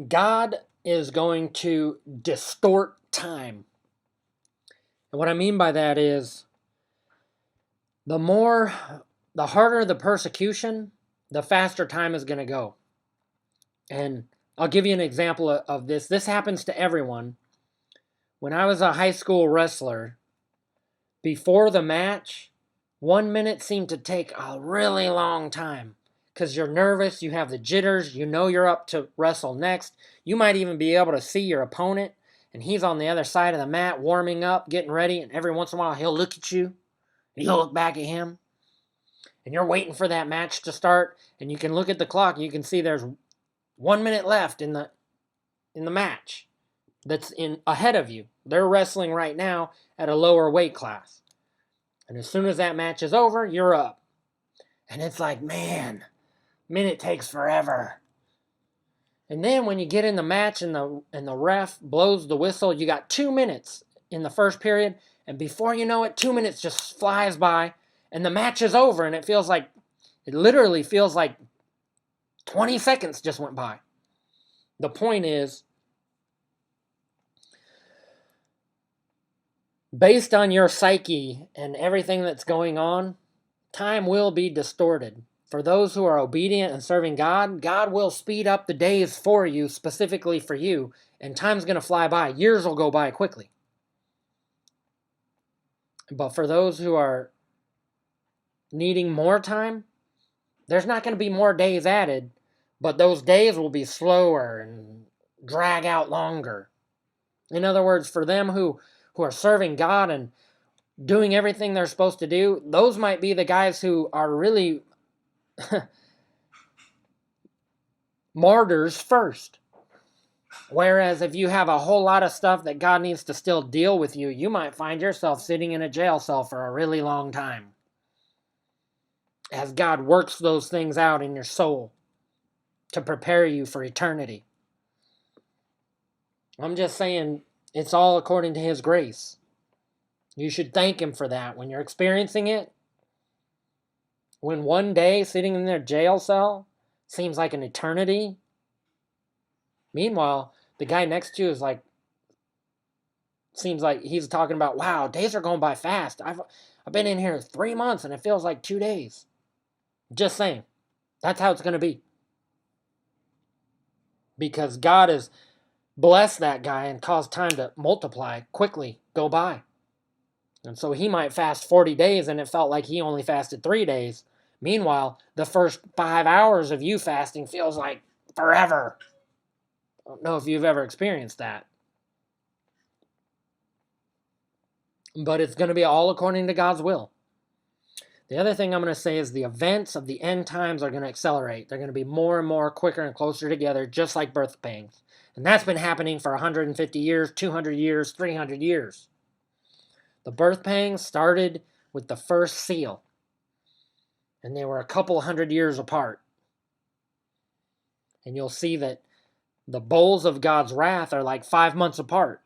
God is going to distort time. And what I mean by that is the more, the harder the persecution, the faster time is going to go. And I'll give you an example of this. This happens to everyone. When I was a high school wrestler, before the match, 1 minute seemed to take a really long time because you're nervous, you have the jitters, you know you're up to wrestle next. You might even be able to see your opponent, and he's on the other side of the mat warming up, getting ready, and every once in a while he'll look at you, and you'll look back at him, and you're waiting for that match to start, and you can look at the clock, and you can see there's 1 minute left in the match that's in ahead of you. They're wrestling right now at a lower weight class. And as soon as that match is over, you're up. And it's like, man, minute takes forever. And then when you get in the match and the ref blows the whistle, you got 2 minutes in the first period. And before you know it, 2 minutes just flies by. And the match is over. And it literally feels like 20 seconds just went by. The point is, based on your psyche and everything that's going on, time will be distorted. For those who are obedient and serving God, God will speed up the days for you, specifically for you, and time's going to fly by. Years will go by quickly. But for those who are needing more time, there's not going to be more days added, but those days will be slower and drag out longer. In other words, for them who are serving God and doing everything they're supposed to do, those might be the guys who are really martyrs first. Whereas if you have a whole lot of stuff that God needs to still deal with you, you might find yourself sitting in a jail cell for a really long time as God works those things out in your soul to prepare you for eternity. I'm just saying, it's all according to His grace. You should thank Him for that when you're experiencing it. When one day sitting in their jail cell seems like an eternity, meanwhile, the guy next to you seems like he's talking about, wow, days are going by fast. I've been in here 3 months and it feels like 2 days. Just saying. That's how it's going to be. Because God has blessed that guy and caused time to multiply, quickly go by. And so he might fast 40 days and it felt like he only fasted 3 days. Meanwhile, the first 5 hours of you fasting feels like forever. I don't know if you've ever experienced that. But it's going to be all according to God's will. The other thing I'm going to say is the events of the end times are going to accelerate. They're going to be more and more quicker and closer together, just like birth pangs. And that's been happening for 150 years, 200 years, 300 years. The birth pangs started with the first seal. And they were a couple hundred years apart. And you'll see that the bowls of God's wrath are like 5 months apart.